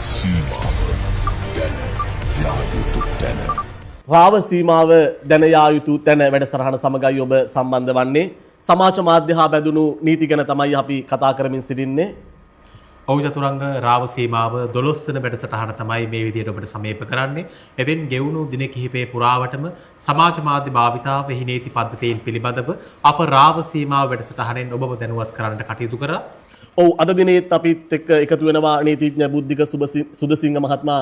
සීමාව දැන යා යුතු තැන. රාව සීමාව දැන යා යුතු තැන වැඩසටහන සමගයි ඔබ සම්බන්ධ වන්නේ. සමාජ මාධ්‍ය හා බැඳුණු නීති ගැන තමයි අපි කතා කරමින් සිටින්නේ. ඔව් චතුරංග රාව සීමාව 12 වෙනි වැඩසටහන තමයි මේ විදිහට ඔබට සමීප කරන්නේ. එවෙන් ගෙවුණු දින කිහිපේ පුරාවටම සමාජ මාධ්‍ය භාවිතාව එහි නීති පද්ධතීන් පිළිබඳව අප රාව සීමාව වැඩසටහනෙන් ඔබව දැනුවත් කරන්නට කටයුතු කරා. ඔව් අද දිනේත් අපිත් එක්ක එකතු වෙනවා නීතිඥ බුද්ධික සුදසිංහ මහත්මයා.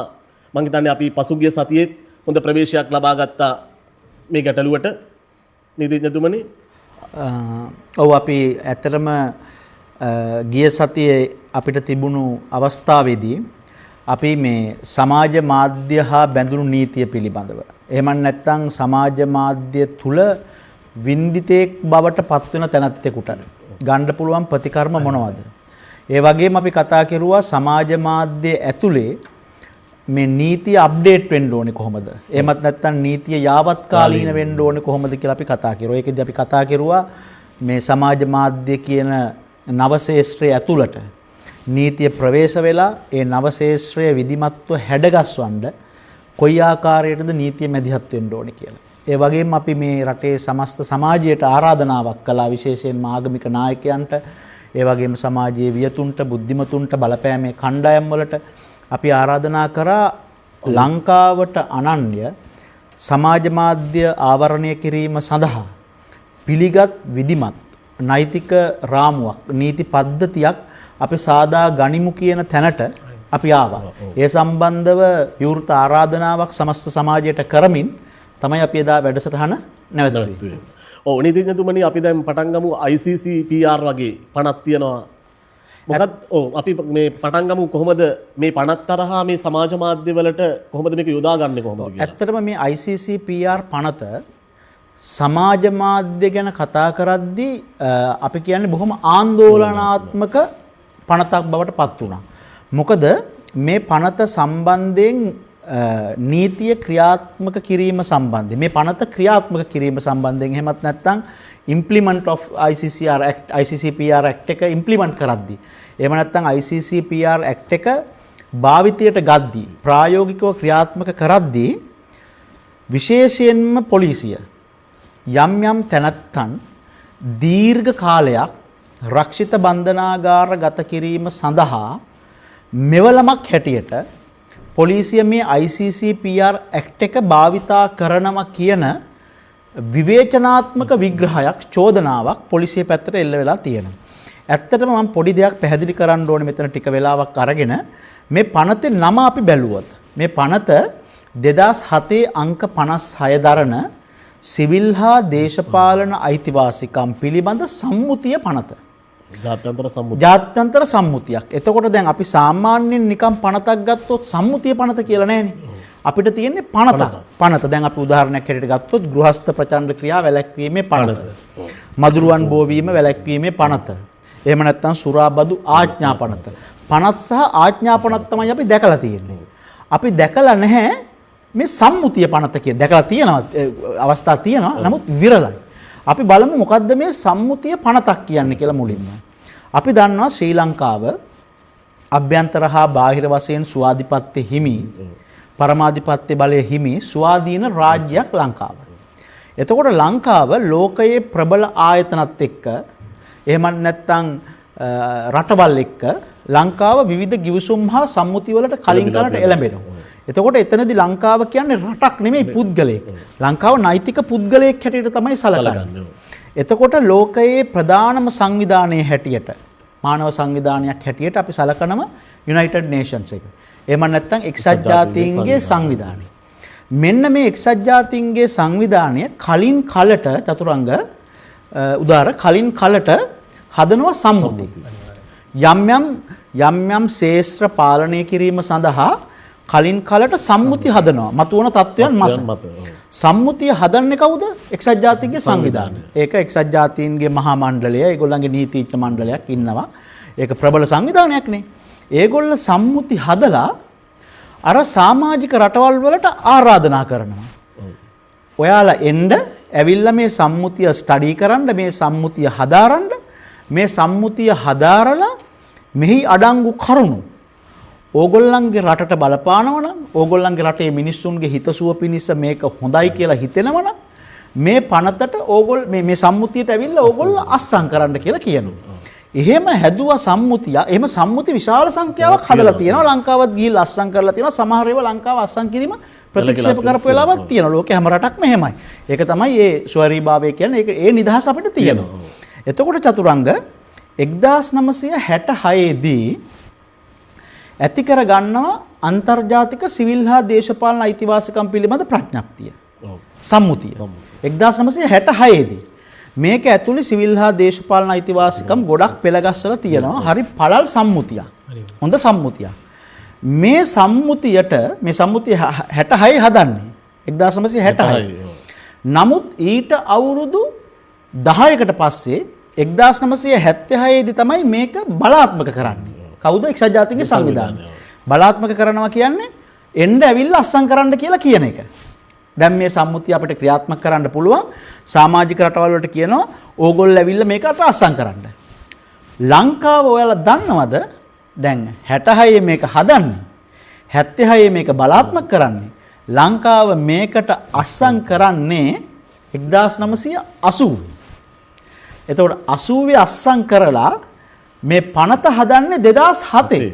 මම හිතන්නේ අපි පසුගිය සතියේ හොඳ ප්‍රවේශයක් ලබා ගත්තා මේ ගැටලුවට. නීතිඥතුමනි ඔව් අපි ඇත්තටම ගිය සතියේ අපිට තිබුණු අවස්ථාවේදී අපි මේ සමාජ මාධ්‍ය හා බැඳුණු නීතිය පිළිබඳව එහෙම නැත්නම් සමාජ මාධ්‍ය තුල වින්දිතෙක් බවට පත්වෙන තැනැත්තෙකුට ගන්න පුළුවන් ප්‍රතිකර්ම මොනවද? ඒ වගේම අපි කතා කරුවා සමාජ මාධ්‍ය ඇතුලේ මේ නීතිය අප්ඩේට් වෙන්න ඕනේ කොහොමද? එහෙමත් නැත්නම් නීතිය යාවත්කාලීන වෙන්න ඕනේ කොහොමද කියලා අපි කතා කරුවා. ඒකෙදි අපි කතා කරුවා මේ සමාජ මාධ්‍ය කියන නව ශේෂ්ත්‍රය ඇතුළට නීතිය ප්‍රවේශ වෙලා ඒ නව ශේෂ්ත්‍රය විධිමත්ව හැඩගස්වන්න කොයි ආකාරයකටද නීතිය මැදිහත් වෙන්න ඕනේ කියලා. ඒ වගේම අපි මේ රටේ සමස්ත සමාජයට ආරාධනාවක් කළා විශේෂයෙන්ම ආගමික නායකයන්ට ඒ වගේම සමාජයේ වියතුන්ට බුද්ධිමතුන්ට බලපෑමේ කණ්ඩායම් වලට අපි ආරාධනා කරා ලංකාවට අනන්‍ය සමාජ මාධ්‍ය ආවරණය කිරීම සඳහා පිළිගත් විධිමත් නෛතික රාමුවක් නීති පද්ධතියක් අපි සාදා ගනිමු කියන තැනට අපි ආවා. ඒ සම්බන්ධව විවෘත ආරාධනාවක් සමස්ත සමාජයට කරමින් තමයි අපි එදා වැඩසටහන නැවතුනේ. ඔව් නීතිඥතුමනි අපි දැන් පටන් ගමු ICCPR වගේ පනත් තියනවා. මොකද ඔව් අපි මේ පටන් ගමු කොහොමද මේ පනත් තරහා මේ සමාජ මාධ්‍ය වලට කොහොමද මේක යොදාගන්නේ කොහොමද කියලා. ඇත්තටම මේ ICCPR පනත සමාජ මාධ්‍ය ගැන කතා කරද්දී අපි කියන්නේ බොහොම ආందోලනාත්මක පනතක් බවට පත් වුණා. මොකද මේ පනත සම්බන්ධයෙන් නීතිය ක්‍රියාත්මක කිරීම සම්බන්ධයෙන් මේ පනත ක්‍රියාත්මක කිරීම සම්බන්ධයෙන් එහෙමත් නැත්නම් implement of ICCPR Act එක implement කරද්දී එහෙම නැත්නම් ICCPR Act එක භාවිතයට ගද්දී ප්‍රායෝගිකව ක්‍රියාත්මක කරද්දී විශේෂයෙන්ම පොලිසිය යම් යම් තැනැත්තන් දීර්ඝ කාලයක් රක්ෂිත බන්ධනාගාර ගත කිරීම සඳහා මෙවලමක් හැටියට පොලිසිය මේ ICCPR Act එක භාවිතා කරනවා කියන විවේචනාත්මක විග්‍රහයක් චෝදනාවක් පොලිසිය පැත්තට එල්ල වෙලා තියෙනවා. ඇත්තටම මම පොඩි දෙයක් පැහැදිලි කරන්න ඕනේ මෙතන ටික වෙලාවක් අරගෙන මේ පනතේ නම අපි බැලුවොත් මේ පනත 2007 අංක 56 දරන සිවිල් හා දේශපාලන අයිතිවාසිකම් පිළිබඳ සම්මුතිය පනත. ජාත්‍යන්තර සම්මුතියක්. එතකොට දැන් අපි සාමාන්‍යයෙන් නිකම් පනතක් ගත්තොත් සම්මුතිය පනත කියලා නෑනේ. අපිට තියෙන්නේ පනත. දැන් අපි උදාහරණයක් හැටියට ගත්තොත් ගෘහස්ත ප්‍රචණ්ඩ ක්‍රියා වැළැක්වීමේ පනත. මදුරුවන් බෝවීම වැළැක්වීමේ පනත. එහෙම නැත්නම් සුරාබදු ආඥා පනත. පනත් සහ ආඥා පනත් තමයි අපි දැකලා තියෙන්නේ. අපි දැකලා නැහැ මේ සම්මුතිය පනත කියන දැකලා තියෙනවා අවස්ථා තියෙනවා නමුත් විරලයි. අපි බලමු මොකද්ද මේ සම්මුතිය පනතක් කියන්නේ කියලා මුලින්ම. අපි දන්නවා ශ්‍රී ලංකාව අභ්‍යන්තර හා බාහිර වශයෙන් ස්වාධිපත්‍ය හිමි පරමාධිපත්‍ය බලය හිමි ස්වාධීන රාජ්‍යයක් ලංකාව. එතකොට ලංකාව ලෝකයේ ප්‍රබල ආයතනත් එක්ක එහෙමත් නැත්නම් රටවල් එක්ක ලංකාව විවිධ ගිවිසුම් හා සම්මුති වලට කලින් කාලට එළඹෙනවා. එතකොට එතනදී ලංකාව කියන්නේ රටක් නෙමෙයි පුද්ගලයෙක්. ලංකාව නෛතික පුද්ගලයෙක් හැටියට තමයි සැලකන්නේ. එතකොට ලෝකයේ ප්‍රධානම සංවිධානයේ හැටියට මානව සංවිධානයක් හැටියට අපි සැලකනම යුනයිටඩ් නේෂන්ස් එක. එහෙම නැත්නම් එක්සත් ජාතීන්ගේ සංවිධානය. මෙන්න මේ එක්සත් ජාතීන්ගේ සංවිධානය කලින් කලට චතුරංග උදාර කලින් කලට හදනවා සම්මුති. යම් යම් ශේෂ්ත්‍ර පාලනය කිරීම සඳහා කලින් කලට සම්මුති හදනවා. මතුවන තත්ත්වයන් මත. සම්මුතිය හදන්නේ කවුද? එක්සත් ජාතීන්ගේ සංවිධානය. ඒක එක්සත් ජාතීන්ගේ මහා මණ්ඩලය, ඒගොල්ලන්ගේ නීතිඥ මණ්ඩලයක් ඉන්නවා. ඒක ප්‍රබල සංවිධානයක් නේ. ඒගොල්ල සම්මුති හදලා අර සමාජික රටවල් වලට ආරාධනා කරනවා. ඔයාලා එන්න ඇවිල්ලා මේ සම්මුතිය ස්ටඩි කරන්න, මේ සම්මුතිය හදාරන්න, මේ සම්මුතිය හදාරලා මෙහි අඩංගු කරුණු ඕගොල්ලන්ගේ රටට බලපානවා නම් ඕගොල්ලන්ගේ රටේ මිනිස්සුන්ගේ හිතසුව පිණිස මේක හොඳයි කියලා හිතෙනවා නම් මේ පනතට ඕගොල්ලෝ මේ සම්මුතියට ඇවිල්ලා ඕගොල්ලෝ අස්සම් කරන්න කියලා කියනවා. එහෙම හැදුවා සම්මුතිය. එහෙම සම්මුති විශාල සංඛ්‍යාවක් හදලා තියෙනවා. ලංකාවත් ගිහිල්ලා අස්සම් කරලා තියෙනවා. සමහර ඒවා ලංකාව අස්සම් කිරීම ප්‍රතික්ෂේප කරපු වෙලාවක් තියෙනවා. ලෝකේ හැම රටක්ම එහෙමයි. ඒක තමයි ඒ ස්වෛරීභාවය කියන්නේ. ඒක ඒ නිදහස අපිට තියෙනවා. එතකොට චතුරංග 1966 දී ඇති කර ගන්නවා අන්තර්ජාතික සිවිල් හා දේශපාලන අයිතිවාසිකම් පිළිබඳ ප්‍රඥප්තිය. සම්මුතිය. 1966 දී මේක ඇතුළේ සිවිල් හා දේශපාලන අයිතිවාසිකම් ගොඩක් පෙළගස්සලා තියෙනවා. හරි පළල් සම්මුතියක්. හොඳ සම්මුතියක්. මේ සම්මුතිය 66 හදන්නේ. 1966. නමුත් ඊට අවුරුදු 10කට පස්සේ 1976 දී තමයි මේක බලාත්මක කරන්නේ. කවුද? එක්සත් ජාතීන්ගේ සංවිධානය. බලාත්මක කරනවා කියන්නේ එන්න ඇවිල්ලා අස්සම් කරන්න කියලා කියන එක. දැන් මේ සම්මුතිය අපිට ක්‍රියාත්මක කරන්න පුළුවන්. සමාජික රටවල් වලට කියනවා ඕගොල්ලෝ ඇවිල්ලා මේකට අස්සම් කරන්න. ලංකාව ඔයාලා දන්නවද? දැන් 66 මේක හදන්නේ. 76 මේක බලාත්මක කරන්නේ. ලංකාව මේකට අස්සම් කරන්නේ 1980. එතකොට 80 අස්සම් කරලා මේ පනත හදන්නේ 2007.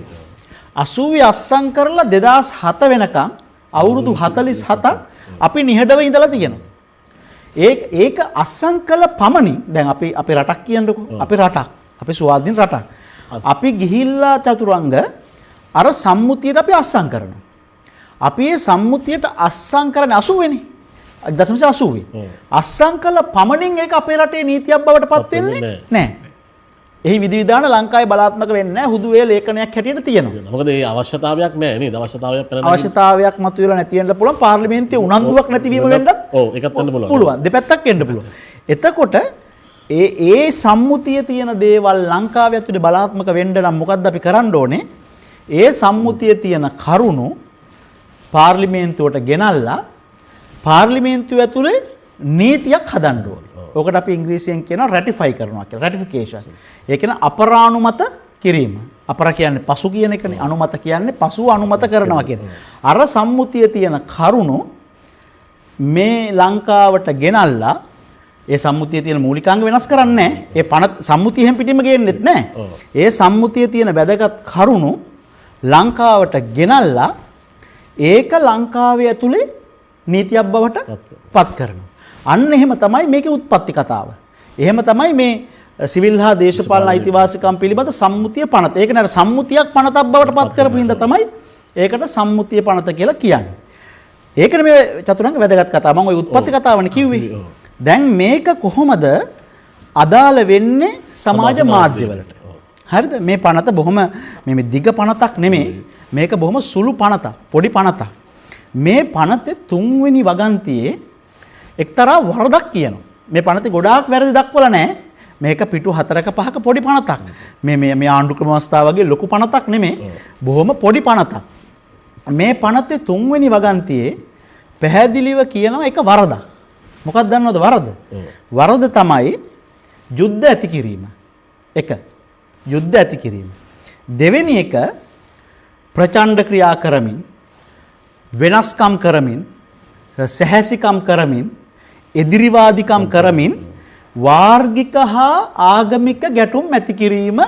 80 අස්සම් කරලා 2007 වෙනකම් අවුරුදු 47ක් අපි නිහඬව ඉඳලා තියෙනවා. ඒක අස්සම් කළ පමණින් දැන් අපි රටක් කියන්නකො. අපි රටක්. අපි ස්වාධීන රටක්. අපි ගිහිල්ලා චතුරංග අර සම්මුතියට අපි අස්සම් කරනවා. අපි මේ සම්මුතියට අස්සම් කරන්නේ 80 වෙනි. 1980. අස්සම් කළ පමණින් ඒක අපේ රටේ නීතියක් බවට පත් වෙන්නේ නැහැ. එහි විධිවිධාන ලංකාවේ බලාත්මක වෙන්නේ නැහැ. හුදු වේ ලේඛනයක් හැටියට තියෙනවා. මොකද ඒ අවශ්‍යතාවයක් නැහැ නේද? අවශ්‍යතාවයක් මතුවලා නැති වෙන්න පුළුවන්. පාර්ලිමේන්තුවේ උනන්දුවක් නැතිවීම වෙන්නත් ඒකත් වෙන්න පුළුවන්. පුළුවන්. දෙපැත්තක් වෙන්න පුළුවන්. එතකොට ඒ සම්මුතිය තියෙන දේවල් ලංකාවේ ඇතුලේ බලාත්මක වෙන්න නම් මොකද්ද අපි කරන්න ඕනේ? ඒ සම්මුතිය තියෙන කරුණු පාර්ලිමේන්තුවට ගෙනල්ලා පාර්ලිමේන්තුව ඇතුලේ නීතියක් හදන්න ඕනේ. ඔකට අපි ඉංග්‍රීසියෙන් කියනවා රැටිෆයි කරනවා කියලා. රැටිෆිකේෂන්. ඒ කියන්නේ අපරානුමත කිරීම. අපර කියන්නේ පසු කියන එකනේ. අනුමත කියන්නේ පසුව අනුමත කරනවා කියන්නේ. අර සම්මුතිය තියෙන කරුණු මේ ලංකාවට ගෙනල්ලා ඒ සම්මුතිය තියෙන මූලිකාංග වෙනස් කරන්නේ නැහැ. ඒ පන සම්මුතියෙන් පිටින්ම ගේන්නෙත් නැහැ. ඒ සම්මුතිය තියෙන වැදගත් කරුණු ලංකාවට ගෙනල්ලා ඒක ලංකාවේ ඇතුලේ නීතියක් බවට පත් කරනවා. අන්න එහෙම තමයි මේකේ උත්පත්ති කතාව. එහෙම තමයි මේ සිවිල් හා දේශපාලන අයිතිවාසිකම් පිළිබඳ සම්මුතිය පනත. ඒක නේද සම්මුතියක් පනතක් බවට පත් කරපු හින්දා තමයි ඒකට සම්මුතිය පනත කියලා කියන්නේ. ඒකනේ මේ චතුරංග වැදගත් කතාව. මම ওই උත්පත්ති කතාවනේ කිව්වේ. දැන් මේක කොහොමද අදාළ වෙන්නේ සමාජ මාධ්‍යවලට? හරිද? මේ පනත බොහොම මේ දිග පනතක් නෙමෙයි. මේක බොහොම සුළු පනතක්. පොඩි පනතක්. මේ පනතේ 3 වෙනි වගන්තියේ එක්තරා වරදක් කියනවා. මේ පනතේ ගොඩාක් වැරදි දක්වලා නැහැ. මේක පිටු 4ක 5ක පොඩි පනතක්. මේ ආණ්ඩු ක්‍රම අවස්ථාව වගේ ලොකු පනතක් නෙමෙයි. බොහොම පොඩි පනතක්. මේ පනතේ 3 වෙනි වගන්තියේ පැහැදිලිව කියනවා එක වරදක්. මොකක්ද දන්නවද වරද? වරද තමයි යුද්ධ ඇති කිරීම. එක යුද්ධ ඇති කිරීම. දෙවෙනි එක ප්‍රචණ්ඩ ක්‍රියා කරමින් වෙනස්කම් කරමින් සැහැසිකම් කරමින් එදිරිවාදිකම් කරමින් වාර්ගික හා ආගමික ගැටුම් ඇති කිරීම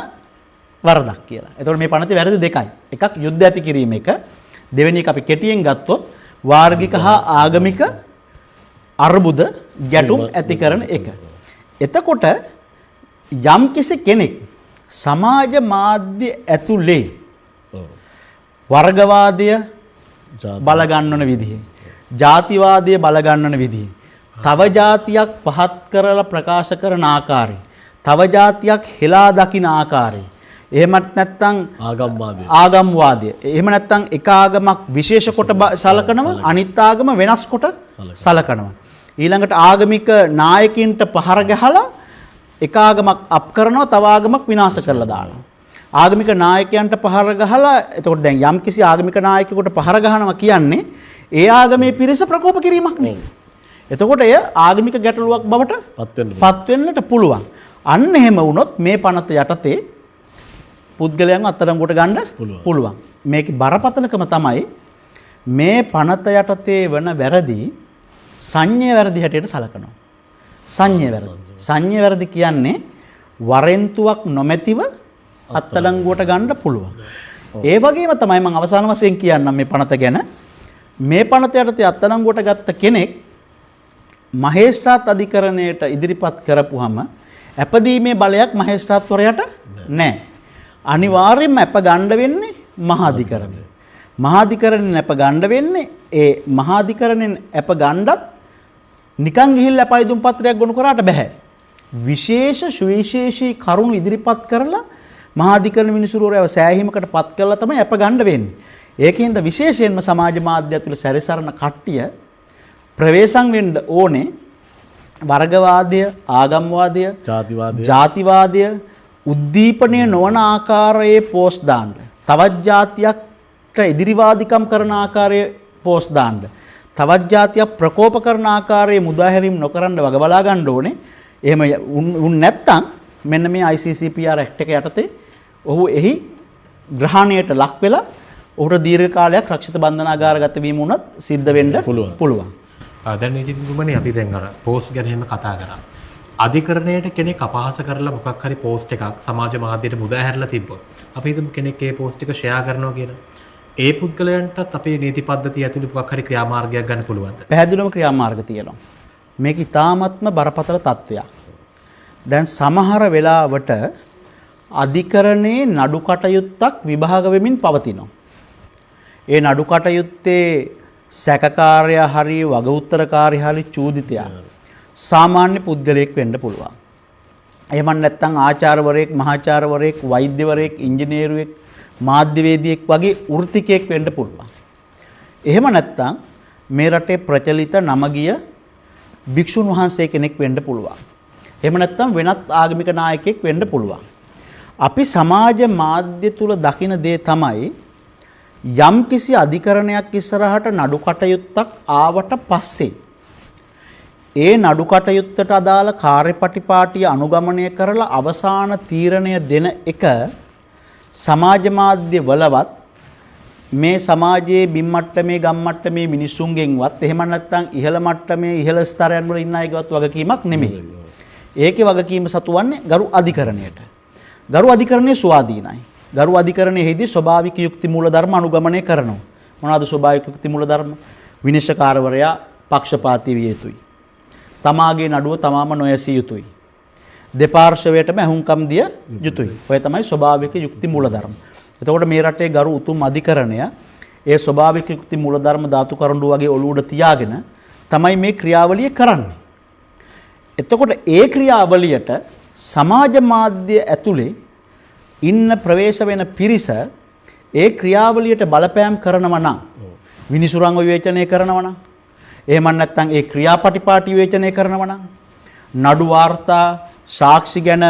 වරදක් කියලා. එතකොට මේ පනතේ වැරදි දෙකයි. එකක් යුද්ධ ඇති කිරීම එක. දෙවෙනි එක අපි කෙටියෙන් ගත්තොත් වාර්ගික හා ආගමික අර්බුද ගැටුම් ඇති කරන එක. එතකොට යම්කිසි කෙනෙක් සමාජ මාධ්‍ය ඇතුලේ වර්ගවාදය බලගන්නන විදිහ, ජාතිවාදය බලගන්නන විදිහ, තව ජාතියක් පහත් කරලා ප්‍රකාශ කරන ආකාරය, තව ජාතියක් හෙලා දකින ආකාරය, එහෙමත් නැත්නම් ආගම්වාදය, එහෙම නැත්නම් එක ආගමක් විශේෂ කොට සලකනවා, අනිත් ආගම වෙනස් කොට සලකනවා. ඊළඟට ආගමික නායකින්ට පහර ගහලා එක ආගමක් අප් කරනවා, තව ආගමක් විනාශ කරලා දානවා. ආගමික නායකයන්ට පහර ගහලා එතකොට දැන් යම්කිසි ආගමික නායකයෙකුට පහර ගහනවා කියන්නේ ඒ ආගමේ පිරිස ප්‍රකෝප කිරීමක් නෙවෙයි. එතකොට එය ආගමික ගැටලුවක් බවට පත් වෙන්නට පුළුවන්. අන්න එහෙම වුණොත් මේ පනත යටතේ පුද්ගලයන්ව අත්අඩංගුවට ගන්න පුළුවන්. මේකේ බරපතලකම තමයි මේ පනත යටතේ වන වැරදි සංඤ්ඤය වැරදි හැටියට සලකනවා. සංඤ්ඤය වැරදි. සංඤ්ඤය වැරදි කියන්නේ වරෙන්තුවක් නොමැතිව අත්අඩංගුවට ගන්න පුළුවන්. ඒ වගේම තමයි මම අවසාන වශයෙන් කියන්නම් මේ පනත ගැන. මේ පනත යටතේ අත්අඩංගුවට ගත්ත කෙනෙක් මහේස්ත්‍රාත් අධිකරණයට ඉදිරිපත් කරපුවම අපදීමේ බලයක් මහේස්ත්‍රාත්වරයට නැහැ. අනිවාර්යයෙන්ම අප ගන්න වෙන්නේ මහාධිකරණය. මහාධිකරණයෙන් අප ගන්න වෙන්නේ ඒ මහාධිකරණයෙන් අප ගන්නත් නිකන් ගිහිල්ලා අපයිදුම් පත්‍රයක් ගොනු කරාට බෑ. විශේෂ සුවිශේෂී කරුණු ඉදිරිපත් කරලා මහාධිකරණ විනිසුරුවරයව සෑහීමකට පත් කරලා තමයි අප ගන්න වෙන්නේ. ඒකින්ද විශේෂයෙන්ම සමාජ මාධ්‍ය ඇතුළේ සැරිසරන කට්ටිය ප්‍රවේශම් වෙන්න ඕනේ වර්ගවාදය, ආගම්වාදය, ජාතිවාදය උද්දීපනය නොවන ආකාරයේ පෝස්ට් දාන්න. තවත් ජාතියකට එදිරිවාදිකම් කරන ආකාරයේ පෝස්ට් දාන්න. තවත් ජාතියක් ප්‍රකෝප කරන ආකාරයේ මුදාහැරීම් නොකරන්න වග බලා ගන්න ඕනේ. එහෙම උන් නැත්තම් මෙන්න මේ ICCPR ඇක්ට් එක යටතේ ඔහු එහි ග්‍රහණයට ලක් වෙලා ඔහුට දීර්ඝ කාලයක් රක්ෂිත බන්ධනාගාරගත වීම උනත් සිද්ධ වෙන්න පුළුවන්. දැන් නිතින්තුමනි අපි දැන් අර පෝස්ට් ගැන එහෙම කතා කරා. අධිකරණයට කෙනෙක් අපහාස කරලා මොකක් හරි පෝස්ට් එකක් සමාජ මාධ්‍යයට මුදාහැරලා තිබ්බොත් අපි හිතමු කෙනෙක් ඒ පෝස්ට් එක ෂෙයා කරනවා කියලා. ඒ පුද්ගලයන්ටත් අපේ නීති පද්ධතිය ඇතුළේ මොකක් හරි ක්‍රියාමාර්ගයක් ගන්න පුළුවන්ද? පැහැදිලිවම ක්‍රියාමාර්ග තියෙනවා. මේක ඉතාමත්ම බරපතල තත්ත්වයක්. දැන් සමහර වෙලාවට අධිකරණයේ නඩු කටයුත්තක් විභාග වෙමින් පවතිනවා. ඒ නඩු කටයුත්තේ සැකකාරයා හරි වග උත්තරකාරී හරි චූදිතයා සාමාන්‍ය පුද්ගලයෙක් වෙන්න පුළුවන්. එහෙම නැත්නම් ආචාර්යවරයෙක්, මහාචාර්යවරයෙක්, වෛද්‍යවරයෙක්, ඉංජිනේරුවෙක්, මාධ්‍යවේදියෙක් වගේ වෘත්තිකයෙක් වෙන්න පුළුවන්. එහෙම නැත්නම් මේ රටේ ප්‍රචලිත නමගිය භික්ෂුන් වහන්සේ කෙනෙක් වෙන්න පුළුවන්. එහෙම නැත්නම් වෙනත් ආගමික නායකයෙක් වෙන්න පුළුවන්. අපි සමාජ මාධ්‍ය තුල දකින දේ තමයි යම් කිසි අධිකරණයක් ඉස්සරහට නඩු කටයුත්තක් ආවට පස්සේ ඒ නඩු කටයුත්තට අදාළ කාර්යපටිපාටිය අනුගමනය කරලා අවසාන තීරණය දෙන එක සමාජ මාධ්‍ය වලවත් මේ සමාජයේ බිම් මට්ටමේ ගම් මට්ටමේ මිනිසුන්ගෙන්වත් එහෙම නැත්නම් ඉහළ මට්ටමේ ඉහළ ස්තරයන් වල ඉන්න අයගවත් වගකීමක් නෙමෙයි. ඒකේ වගකීම සතුවන්නේ ගරු අධිකරණයට. ගරු අධිකරණයේ ස්වාධීනයි. ගරු අධිකරණයේදී ස්වභාවික යුක්ති මූලධර්ම අනුගමනය කරනවා. මොනවාද ස්වභාවික යුක්ති මූලධර්ම? විනිශ්චයකාරවරයා පක්ෂපාතී විය යුතුයි. තමාගේ නඩුව තමාම නොයසිය යුතුයි. දෙපාර්ශවයටම ඇහුම්කම් දිය යුතුයි. ඔය තමයි ස්වභාවික යුක්ති මූලධර්ම. එතකොට මේ රටේ ගරු උතුම් අධිකරණය ඒ ස්වභාවික යුක්ති මූලධර්ම ධාතු කරඬු වගේ ඔලුවට තියාගෙන තමයි මේ ක්‍රියාවලිය කරන්නේ. එතකොට ඒ ක්‍රියාවලියට සමාජ මාධ්‍ය ඇතුලේ ඉන්න ප්‍රවේශ වෙන පිරිස ඒ ක්‍රියාවලියට බලපෑම් කරනවා නම් විනිසුරුන් විවේචනය කරනවා නම් එහෙම නැත්නම් ඒ ක්‍රියාපටිපාටි විවේචනය කරනවා නම් නඩු වාර්තා සාක්ෂි ගැන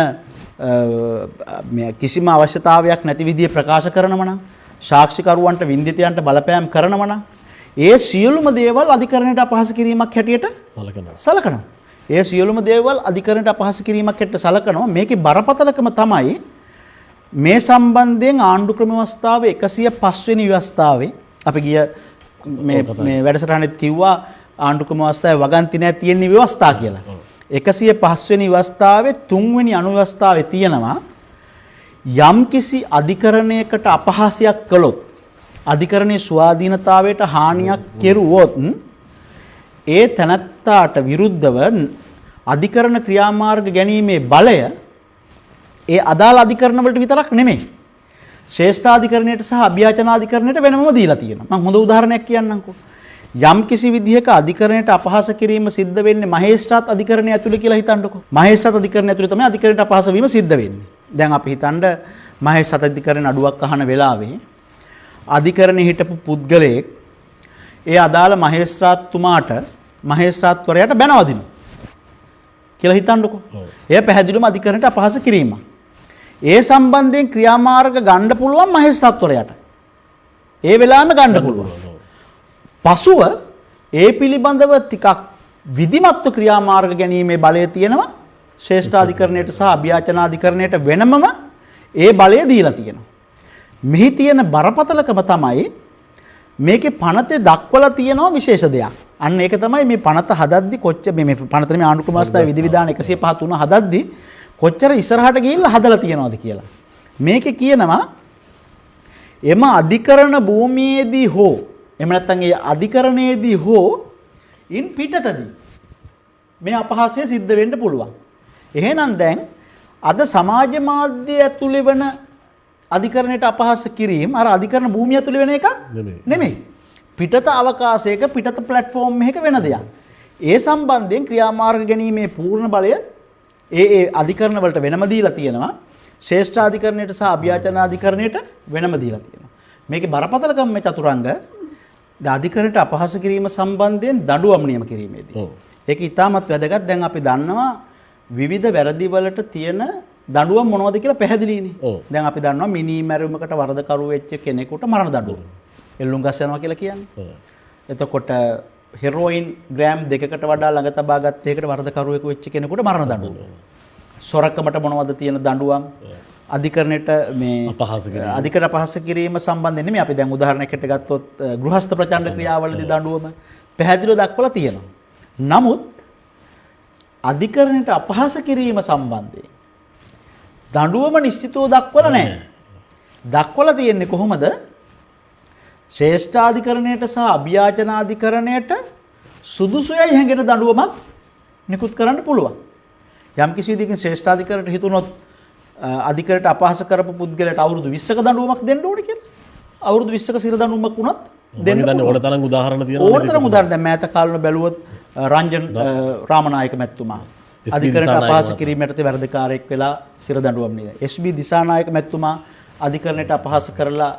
කිසිම අවශ්‍යතාවයක් නැති විදිහේ ප්‍රකාශ කරනවා නම් සාක්ෂිකරුවන්ට වින්දිතයන්ට බලපෑම් කරනවා නම් ඒ සියලුම දේවල් අධිකරණයට අපහාස කිරීමක් හැටියට සලකනවා. ඒ සියලුම දේවල් අධිකරණයට අපහාස කිරීමක් හැටියට සලකනවා. මේකේ බරපතලකම තමයි මේ සම්බන්ධයෙන් ආණ්ඩු ක්‍රම ව්‍යවස්ථාවේ 105 වෙනි ව්‍යවස්ථාවේ අපි ගිය මේ වැඩසටහනෙත් කිව්වා ආණ්ඩු ක්‍රම ව්‍යවස්ථාවේ වගන්ති නැහැ තියෙන ව්‍යවස්ථා කියලා. 105 වෙනි ව්‍යවස්ථාවේ 3 වෙනි අනුව්‍යවස්ථාවේ තියෙනවා යම්කිසි අධිකරණයකට අපහාසයක් කළොත් අධිකරණයේ ස්වාධීනතාවයට හානියක් කෙරුවොත් ඒ තනත්තාට විරුද්ධව අධිකරණ ක්‍රියාමාර්ග ගැනීමේ බලය ඒ අදාළ අධිකරණ වලට විතරක් නෙමෙයි ශ්‍රේෂ්ඨාධිකරණයට සහ අභියාචනාධිකරණයට වෙනමම දීලා තියෙනවා. මම හොඳ උදාහරණයක් කියන්නම්කෝ. යම් කිසි විදිහක අධිකරණයට අපහාස කිරීම සිද්ධ වෙන්නේ මහේස්ත්‍රාත් අධිකරණය ඇතුළේ කියලා හිතන්නකෝ. මහේස්ත්‍රාත් අධිකරණය ඇතුළේ තමයි අධිකරණයට අපහාස වීම සිද්ධ වෙන්නේ. දැන් අපි හිතන්න මහේස්ත්‍රාත් අධිකරණ අඩුවක් අහන වෙලාවේ අධිකරණයේ හිටපු පුද්ගලයෙක් ඒ අදාළ මහේස්ත්‍රාත්තුමාට මහේස්ත්‍රාත්වරයාට බැනවදිනවා කියලා හිතන්නකෝ. එය පැහැදිලිවම අධිකරණයට අපහාස කිරීමක්. ඒ සම්බන්ධයෙන් ක්‍රියාමාර්ග ගන්න පුළුවන් මහේස්ත්‍රාත්වරයාට. ඒ වෙලාවෙම ගන්න පුළුවන්. පසුව ඒ පිළිබඳව ටිකක් විධිමත්ව ක්‍රියාමාර්ග ගැනීමේ බලය තියෙනවා ශ්‍රේෂ්ඨාධිකරණයට සහ අභියාචනාධිකරණයට වෙනමම ඒ බලය දීලා තියෙනවා. මෙහි තියෙන බරපතලකම තමයි මේකේ පනතේ දක්වලා තියෙනවා විශේෂ දෙයක්. අන්න ඒක තමයි මේ පනත හදද්දි කොච්චර මේ පනත මේ ආණ්ඩුක්‍රම ව්‍යවස්ථාවේ විධිවිධාන 105 3 හදද්දි කොච්චර ඉස්සරහට ගිහිල්ලා හදලා තියෙනවද කියලා. මේකේ කියනවා එම අධිකරණ භූමියේදී හෝ එහෙම නැත්නම් ඒ අධිකරණයේදී හෝ ඉන් පිටතදී මේ අපහාසය සිද්ධ වෙන්න පුළුවන්. එහෙනම් දැන් අද සමාජ මාධ්‍ය ඇතුළේ වෙන අධිකරණයට අපහාස කිරීම අර අධිකරණ භූමිය ඇතුළේ වෙන එක නෙමෙයි. පිටත අවකාශයක පිටත ප්ලැට්ෆෝම් එකක වෙන දෙයක්. ඒ සම්බන්ධයෙන් ක්‍රියාමාර්ග ගැනීමේ පූර්ණ බලය ඒ අධිකරණ වලට වෙනම දීලා තියෙනවා. ශ්‍රේෂ්ඨ අධිකරණයට සහ අභියාචන අධිකරණයට වෙනම දීලා තියෙනවා. මේකේ බරපතලකම මේ චතුරංග අධිකරණයට අපහාස කිරීම සම්බන්ධයෙන් දඬුවම් නියම කිරීමේදී. ඒක ඉතාමත් වැදගත්. දැන් අපි දන්නවා විවිධ වැරදි වලට තියෙන දඬුවම් මොනවද කියලා පැහැදිලිනේ. දැන් අපි දන්නවා මිනි මැරුමකට වරදකරු වෙච්ච කෙනෙකුට මරණ දඬුවම. එල්ලුම් ගස් යනවා කියලා කියන්නේ. එතකොට හෙරෝයින් ග්‍රෑම් 2කට වඩා ළඟ තබා ගත්ත එකකට වරදකරුවෙකු වෙච්ච කෙනෙකුට මරණ දඬුවම. සොරකමට මොනවද තියෙන දඬුවම්? අධිකරණයට මේ අධිකරණ අපහාස කිරීම සම්බන්ධයෙන් නෙමෙයි අපි දැන් උදාහරණයකට ගත්තොත් ගෘහස්ත ප්‍රචණ්ඩ ක්‍රියාවලදී දඬුවම පැහැදිලිව දක්වලා තියෙනවා. නමුත් අධිකරණයට අපහාස කිරීම සම්බන්ධයෙන් දඬුවම නිශ්චිතව දක්වලා නැහැ. දක්වලා තියෙන්නේ කොහොමද? ශ්‍රේෂ්ඨාධිකරණයට සහ අභියාචනාධිකරණයට සුදුසුයයි හැඟෙන දඬුවමක් නිකුත් කරන්න පුළුවන්. යම් කිසි විදිහකින් ශ්‍රේෂ්ඨාධිකරණයට හිතුනොත් අධිකරණයට අපහාස කරපු පුද්ගලයාට අවුරුදු 20ක දඬුවමක් දෙන්න ඕනේ කියලා. අවුරුදු 20ක සිර දඬුවමක් වුණත් දෙන්න ඕනේ. ඕන තරම් උදාහරණ තියෙනවා. ඕන තරම් උදාහරණ දැන් මෑත කාලවල බැලුවොත් රංජන් රාමනායක මැතිතුමා අධිකරණයට අපහාස කිරීමට වැරදිකාරයෙක් වෙලා සිර දඬුවම් නේද. SB දිසානායක මැතිතුමා අධිකරණයට අපහාස කරලා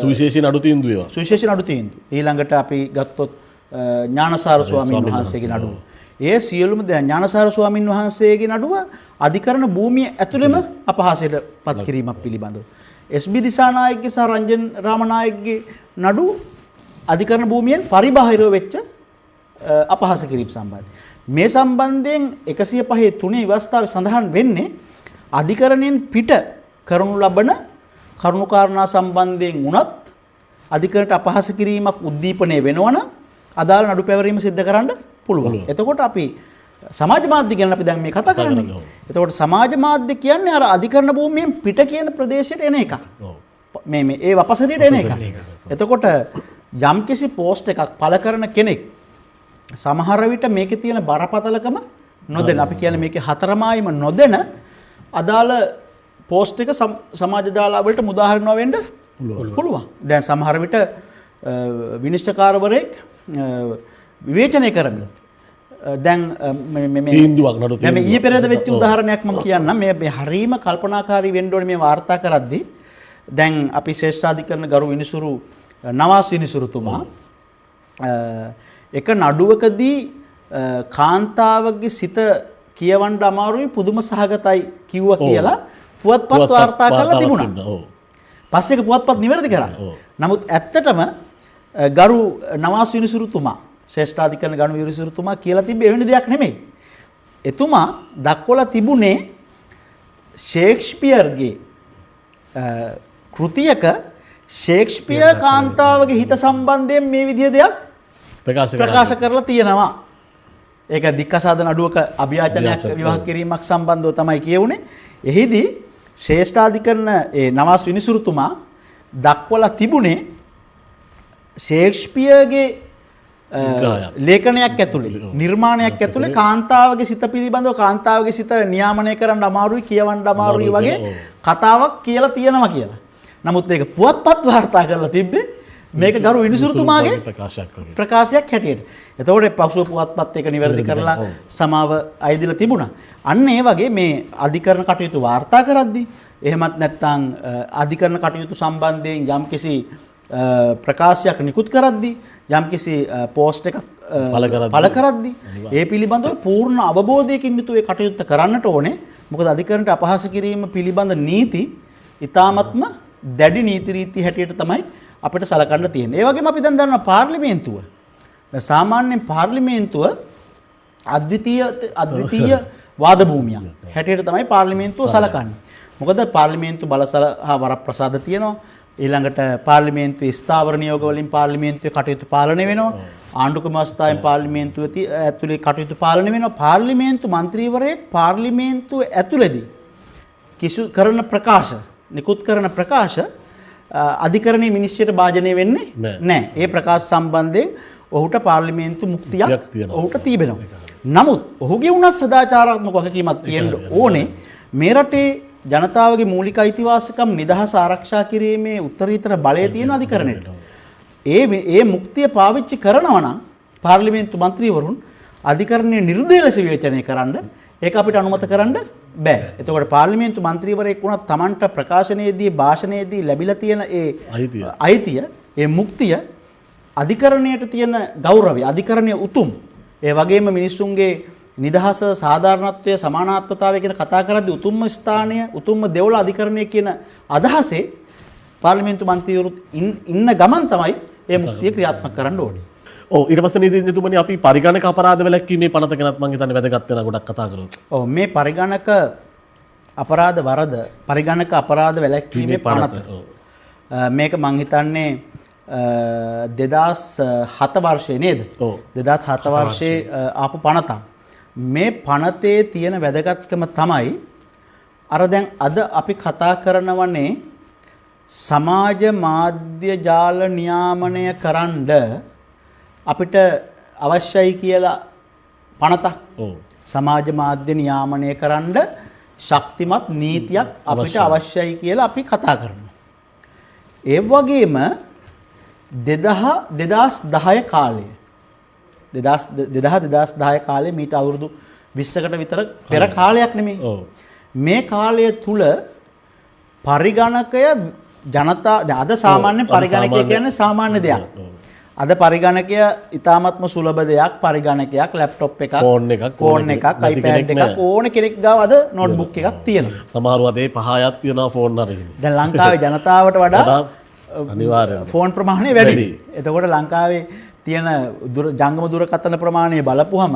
සුවිශේෂී නඩු තීන්දුව ඒවා. සුවිශේෂී නඩු තීන්දුව. ඊළඟට අපි ගත්තොත් ඥානසාර ස්වාමීන් වහන්සේගේ නඩුව. ඒ සියලුම දැන් ඥානසාර ස්වාමීන් වහන්සේගේ නඩුව අධිකරණ භූමිය ඇතුළෙම අපහාසයට පත් කිරීමක් පිළිබඳව. SB දිසානායකගේ සහ රංජන් රාමනායකගේ නඩු අධිකරණ භූමියෙන් පරිබාහිරව වෙච්ච අපහාස කිරීම සම්බන්ධයි. මේ සම්බන්ධයෙන් 105.3 ව්‍යවස්ථාවේ සඳහන් වෙන්නේ අධිකරණයෙන් පිට කරනු ලබන කරුණාකාරණා සම්බන්ධයෙන් වුණත් අධිකරණයට අපහාස කිරීමක් උද්දීපනය වෙනවනම් අදාළ නඩු පැවරීම සිද්ධ කරන්න පුළුවන්. එතකොට අපි සමාජ මාධ්‍ය ගැන අපි දැන් මේ කතා කරන්නේ. එතකොට සමාජ මාධ්‍ය කියන්නේ අර අධිකරණ භූමියෙන් පිට කියන ප්‍රදේශයට එන එක. මේ ඒ වපසරියට එන එක. එතකොට යම්කිසි පෝස්ට් එකක් පළ කරන කෙනෙක් සමහර විට මේකේ තියෙන බරපතලකම නොදෙන අපි කියන්නේ මේකේ හතරමායිම නොදෙන අදාළ පෝස්ට් එක සමාජ ජාලා වලට මුදාහරිනවා වෙන්න පුළුවන්. දැන් සමහර විට විනිශ්චයකාරවරයෙක් විවේචනය කරමින් දැන් මේ තීන්දුවක් නඩු දැන් මේ ඊයේ පෙරේද වෙච්ච උදාහරණයක් මම කියන්නම්. මේ හරීම කල්පනාකාරී වෙන්න ඕනේ මේ වාර්තා කරද්දී. දැන් අපි ශ්‍රේෂ්ඨාධිකරණ ගරු විනිසුරු නවාස් විනිසුරුතුමා එක නඩුවකදී කාන්තාවගේ සිත කියවන්න අමාරුයි පුදුම සහගතයි කිව්වා කියලා පුවත්පත් වාර්තා කරලා තිබුණා. පස්සේ ඒක පුවත්පත් නිවැරදි කරා. නමුත් ඇත්තටම ගරු නවාස් විනිසුරුතුමා ශ්‍රේෂ්ඨාධිකරණ ගරු විනිසුරුතුමා කියලා තිබ්බේ එවැනි දෙයක් නෙමෙයි. එතුමා දක්වලා තිබුණේ ෂේක්ස්පියර්ගේ කෘතියක ෂේක්ස්පියර් කාන්තාවගේ හිත සම්බන්ධයෙන් මේ විදිය දෙයක් ප්‍රකාශ කරලා තියෙනවා. ඒක දික්කසාද නඩුවක අභියාචනයක් විවාහ කිරීමක් සම්බන්ධව තමයි කියවුනේ. එහිදී ශ්‍රේෂ්ඨාධිකරණ නවාස් විනිසුරුතුමා දක්වලා තිබුණේ ෂේක්ස්පියර්ගේ ලේඛනයක් ඇතුලේ නිර්මාණයක් ඇතුලේ කාන්තාවගේ සිත පිළිබඳව කාන්තාවගේ සිත නියාමනය කරන්න අමාරුයි කියවන්න අමාරුයි වගේ කතාවක් කියලා තියෙනවා කියලා. නමුත් ඒක පුවත්පත් වාර්තා කරලා තිබ්බේ මේක ගරු විනිසුරුතුමාගේ ප්‍රකාශයක් හැටියට. එතකොට පසුව පුවත්පත් එක නිවැරදි කරලා සමාව අයදිලා තිබුණා. අන්න ඒ වගේ මේ අධිකරණ කටයුතු වාර්තා කරද්දී එහෙමත් නැත්නම් අධිකරණ කටයුතු සම්බන්ධයෙන් යම්කිසි ප්‍රකාශයක් නිකුත් කරද්දී යම්කිසි පෝස්ට් එකක් පළ කරද්දී ඒ පිළිබඳව පූර්ණ අවබෝධයකින් යුතුව ඒ කටයුත්ත කරන්නට ඕනේ. මොකද අධිකරණයට අපහාස කිරීම පිළිබඳ නීති ඊ타මත්ම දැඩි නීති රීති හැටියට තමයි අපිට සලකන්න තියෙන්නේ. ඒ වගේම අපි දැන් දන්නවා පාර්ලිමේන්තුව. දැන් සාමාන්‍යයෙන් පාර්ලිමේන්තුව අද්විතීය වාද භූමියක් හැටියට තමයි පාර්ලිමේන්තුව සලකන්නේ. මොකද පාර්ලිමේන්තු බලසල හා වරප්‍රසාද තියෙනවා. ඊළඟට පාර්ලිමේන්තුවේ ස්ථාවර නියෝග වලින් පාර්ලිමේන්තුවේ කටයුතු පාලනය වෙනවා. ආණ්ඩුක්‍රම අවස්ථාවෙන් පාර්ලිමේන්තුවේ ඇතුලේ කටයුතු පාලනය වෙනවා. පාර්ලිමේන්තු මන්ත්‍රීවරයෙක් පාර්ලිමේන්තුව ඇතුලේදී කිසු කරන ප්‍රකාශ, නිකුත් කරන ප්‍රකාශ අධිකරණයේ මිනිස්ත්‍රයට භාජනය වෙන්නේ නැහැ. ඒ ප්‍රකාශ සම්බන්ධයෙන් ඔහුට පාර්ලිමේන්තු මුක්තියක් ඔහුට තිබෙනවා. නමුත් ඔහුගේ උනත් සදාචාරාත්මක වගකීමක් තියෙන්න ඕනේ. මේ රටේ ජනතාවගේ මූලික අයිතිවාසිකම් නිදහස ආරක්ෂා කිරීමේ උත්තරීතර බලය තියෙන අධිකරණයට. ඒ මුක්තිය පාවිච්චි කරනවා නම් පාර්ලිමේන්තු මන්ත්‍රීවරුන් අධිකරණයේ නිර්දේශ ලෙස විවේචනය කරන්න ඒක අපිට අනුමත කරන්න බෑ. එතකොට පාර්ලිමේන්තු මන්ත්‍රීවරයෙක් වුණත් Tamanට ප්‍රකාශනයේදී භාෂණයේදී ලැබිලා තියෙන ඒ අයිතිය, ඒ මුක්තිය අධිකරණයට තියෙන ගෞරවය, අධිකරණයේ උතුම්, ඒ වගේම මිනිසුන්ගේ නිදහස, සාධාරණත්වය, සමානාත්මතාවය කියන කතා කරද්දී උතුම්ම ස්ථානය, උතුම්ම දෙවොල අධිකරණය කියන අදහසේ පාර්ලිමේන්තු මන්ත්‍රීවරුත් ඉන්න ගමන් තමයි මේ මුක්තිය ක්‍රියාත්මක කරන්න ඕනේ. ඔව් ඊට පස්සේ නීතිඥතුමනි අපි පරිගණක අපරාධ වැළැක්වීමේ පනත ගැනත් මම හිතන්නේ වැදගත් වෙනවා ගොඩක් කතා කරොත්. ඔව් මේ පරිගණක අපරාධ වරද පරිගණක අපරාධ වැළැක්වීමේ පනත. මේක මම හිතන්නේ 2007 වර්ෂයේ නේද? ඔව් 2007 වර්ෂයේ ආපු පනතක්. මේ පනතේ තියෙන වැදගත්කම තමයි අර දැන් අද අපි කතා කරනවනේ සමාජ මාධ්‍ය ජාල නියාමනය කරන්න අපිට අවශ්‍යයි කියලා පනතක්. ඔව් සමාජ මාධ්‍ය නියාමනය කරන්න ශක්තිමත් නීතියක් අපිට අවශ්‍යයි කියලා අපි කතා කරනවා. ඒ වගේම 2010 කාලේ 2010 කාලේ මීට අවුරුදු 20කට විතර පෙර කාලයක් නෙමෙයි. මේ කාලය තුල පරිගණකය ජනතා අද සාමාන්‍ය පරිගණකය කියන්නේ සාමාන්‍ය දෙයක්. අද පරිගණකය ඉතාමත්ම සුලභ දෙයක්. පරිගණකයක්, ලැප්ටොප් එකක්, ෆෝන් එකක්, iPad එකක් ඕන කෙනෙක් ගාව අද නෝට්බුක් එකක් තියෙනවා. සමහරව අතේ 5ක් තියෙනවා ෆෝන් අරගෙන. දැන් ලංකාවේ ජනතාවට වඩා අනිවාර්යයෙන් ෆෝන් ප්‍රමාණය වැඩි. එතකොට ලංකාවේ තියෙන ජංගම දුරකථන ප්‍රමාණය බලපුවම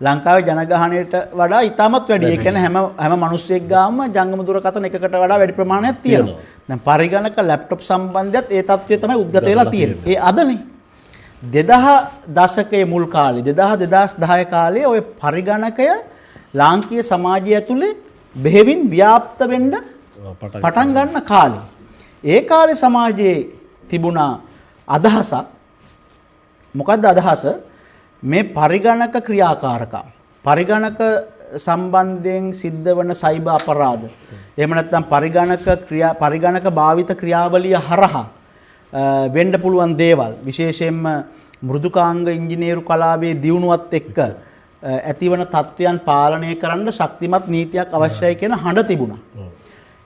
ලංකාවේ ජනගහනයට වඩා ඉතාමත් වැඩි. ඒ කියන්නේ හැම මිනිස්සෙක් ගාම ජංගම දුරකථන එකකට වඩා වැඩි ප්‍රමාණයක් තියෙනවා. දැන් පරිගණක ලැප්ටොප් සම්බන්ධයත් ඒ තත්ත්වය තමයි උද්ගත වෙලා තියෙන්නේ. ඒ අදනේ 2000 දශකයේ මුල් කාලේ 2010 කාලේ ওই පරිගණකය ලාංකීය සමාජය ඇතුලේ බෙහෙවින් ව්‍යාප්ත වෙන්න පටන් ගන්න කාලේ. ඒ කාලේ සමාජයේ තිබුණා අදහසක්. මොකද්ද අදහස? මේ පරිගණක ක්‍රියාකාරකම්, පරිගණක සම්බන්ධයෙන් සිද්ධ වන සයිබර් අපරාධ, එහෙම නැත්නම් පරිගණක භාවිත ක්‍රියාවලිය හරහා වෙන්න පුළුවන් දේවල්, විශේෂයෙන්ම මෘදුකාංග ඉංජිනේරු කලාවේ දියුණුවත් එක්ක ඇතිවන තත්ත්වයන් පාලනය කරන්න ශක්තිමත් නීතියක් අවශ්‍යයි කියන හඬ තිබුණා.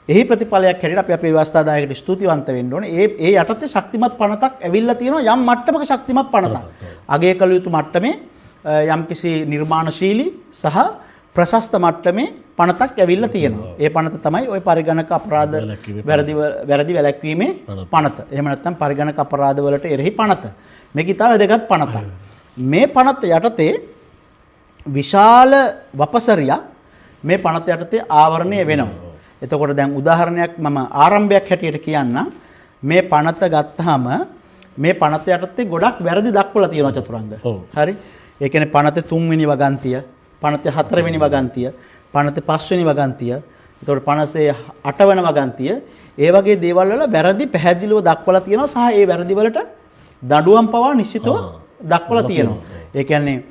එහි ප්‍රතිඵලයක් හැටියට අපි අපේ ව්‍යවස්ථාදායකට ස්තුතිවන්ත වෙන්න ඕනේ. ඒ යටතේ ශක්තිමත් පනතක් ඇවිල්ලා තියෙනවා, යම් මට්ටමක ශක්තිමත් පනතක්. අගය කළ යුතු මට්ටමේ යම්කිසි නිර්මාණශීලී සහ ප්‍රශස්ත මට්ටමේ පනතක් ඇවිල්ලා තියෙනවා. ඒ පනත තමයි ওই පරිගණක අපරාධ වැරදි වැළැක්වීමේ පනත. එහෙම නැත්නම් පරිගණක අපරාධ වලට එරෙහි පනත. මේක ඉතාම වැදගත් පනතක්. මේ පනත යටතේ විශාල වපසරියක් මේ පනත යටතේ ආවරණය වෙනවා. එතකොට දැන් උදාහරණයක් මම ආරම්භයක් හැටියට කියන්නම්. මේ පනත ගත්තාම මේ පනත යටතේ ගොඩක් වැරදි දක්වලා තියෙනවා චතුරංග. හරි. ඒ කියන්නේ පනතේ 3 වෙනි වගන්තිය, පනතේ 4 වෙනි වගන්තිය, පනතේ 5 වෙනි වගන්තිය, එතකොට පනතේ 8 වෙනි වගන්තිය, ඒ වගේ දේවල් වල වැරදි පැහැදිලිව දක්වලා තියෙනවා සහ ඒ වැරදි වලට දඬුවම් පවා නිශ්චිතව දක්වලා තියෙනවා. ඒ කියන්නේ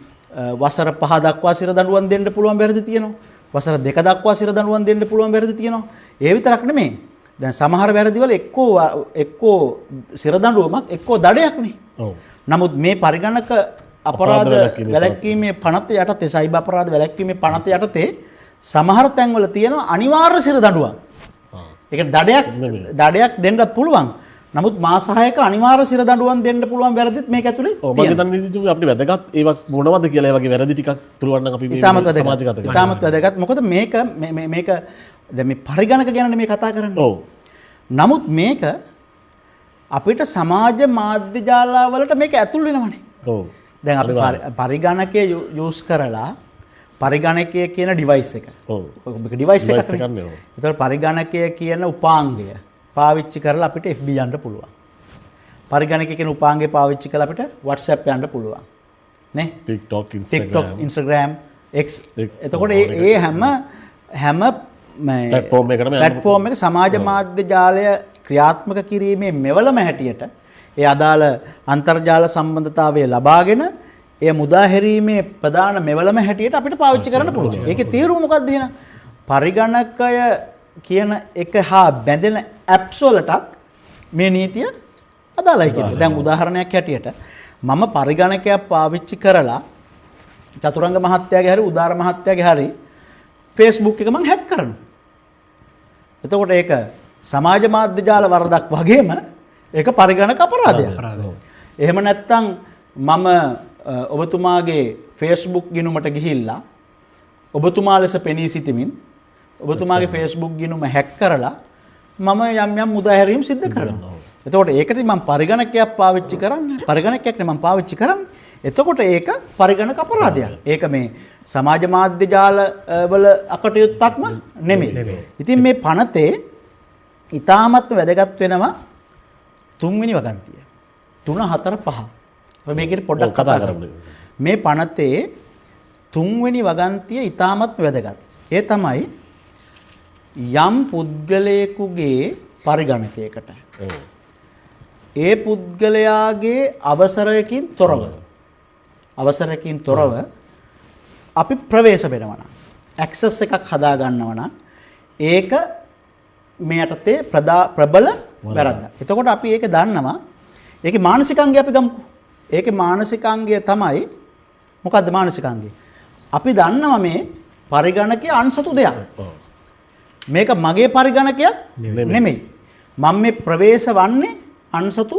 වසර 5 දක්වා සිර දඬුවම් දෙන්න පුළුවන් වැරදි තියෙනවා. වසර 2 දක්වා සිර දඬුවම් දෙන්න පුළුවන් වැරදි තියෙනවා. ඒ විතරක් නෙමෙයි. දැන් සමහර වැරදි වල එක්කෝ සිර දඬුවමක් එක්කෝ දඩයක් නේ. ඔව්. නමුත් මේ පරිගණක අපරාධ වැළැක්වීමේ පනත යටතේ, සයිබර් අපරාධ වැළැක්වීමේ පනත යටතේ සමහර තැන්වල තියෙනවා අනිවාර්ය සිර දඬුවම්. ඒ කියන්නේ දඩයක් දෙන්නත් පුළුවන්. නමුත් මාස 6ක අනිවාර්ය සිර දඬුවම් දෙන්න පුළුවන් වැරදිත් මේක ඇතුලේ තියෙනවා. ඔව්. මම හිතන්නේ අපිට වැදගත් ඒවත් මොනවද කියලා ඒ වගේ වැරදි ටිකක් පුළුවන් නම් අපි මේ සමාජගත කරන්න. ඉතාමත් වැදගත්. මොකද මේක දැන් මේ පරිගණක ගැන මේ කතා කරන්නේ. ඔව්. නමුත් මේක අපිට සමාජ මාධ්‍ය ජාලාවලට මේක ඇතුල් වෙනවනේ. ඔව්. දැන් අපි පරිගණකයේ යූස් කරලා පරිගණකය කියන ඩිවයිස් එක. ඔව්. ඔක ඩිවයිස් එකක් එකක් නේ. නේ, ඔව්. ඒතකොට පරිගණකය කියන උපාංගය පාවිච්චි කරලා අපිට FB යන්න පුළුවන්. පරිගණකය කියන උපාංගය පාවිච්චි කරලා අපිට WhatsApp යන්න පුළුවන්. නේ? TikTok, TikTok, Instagram, X. X. එතකොට ඒ හැම platform එක සමාජ මාධ්‍ය ජාලය ක්‍රියාත්මක කිරීමේ මෙවලම හැටියට ඒ අදාළ අන්තර්ජාල සම්බන්ධතාවය ලබාගෙන එය මුදා හැරීමේ ප්‍රධාන මෙවලම හැටියට අපිට පාවිච්චි කරන්න පුළුවන්. ඒකේ තීරුව මොකක්ද එහෙනම්? පරිගණකය කියන එක හා බැඳෙන ඇප්ස් වලටත් මේ නීතිය අදාළයි කියන්නේ. දැන් උදාහරණයක් හැටියට මම පරිගණකයක් පාවිච්චි කරලා චතුරංග මහත්තයාගේ හරි උදාර මහත්තයාගේ හරි Facebook එක මම හැක් කරනවා. එතකොට ඒක සමාජ මාධ්‍ය ජාල වරදක් වගේම ඒක පරිගණක අපරාධයක්. එහෙම නැත්නම් මම ඔබතුමාගේ Facebook ගිණුමට ගිහිල්ලා ඔබතුමා ලෙස පෙනී සිටමින් ඔබතුමාගේ Facebook ගිණුම හැක් කරලා මම යම් මුදා හැරීම් සිද්ධ කරනවා. එතකොට ඒකදී මම පරිගණකයක් පාවිච්චි කරන්නේ. පරිගණකයක් නේ මම පාවිච්චි කරන්නේ. එතකොට ඒක පරිගණක අපරාධයක්. ඒක මේ සමාජ මාධ්‍ය ජාල වල අකටයුත්තක්ම නෙමෙයි. ඉතින් මේ පනතේ ඊ타මත්ම වැදගත් වෙනවා තුන්වෙනි වගන්තිය. 3 4 5. අපි මේකේ පොඩ්ඩක් කතා කරමු. මේ පනතේ තුන්වෙනි වගන්තිය ඊ타මත්ම වැදගත්. ඒ තමයි යම් පුද්ගලයෙකුගේ පරිගණකයකට ඒ පුද්ගලයාගේ අවසරයකින් තොරව අපි ප්‍රවේශ වෙනවා නම් ඇක්සස් එකක් හදා ගන්නවා නම් ඒක මේ යටතේ ප්‍රබල වැරද්දක්. එතකොට අපි ඒක දන්නවා. ඒකේ මානසිකාංගය අපි ගමුකෝ. ඒකේ මානසිකාංගය තමයි මොකද්ද මානසිකාංගය? අපි දන්නවා මේ පරිගණකයේ අන්සතු දෙයක්. මේක මගේ පරිගණකයක් නෙමෙයි. මම මේ ප්‍රවේශ වන්නේ අන්සතු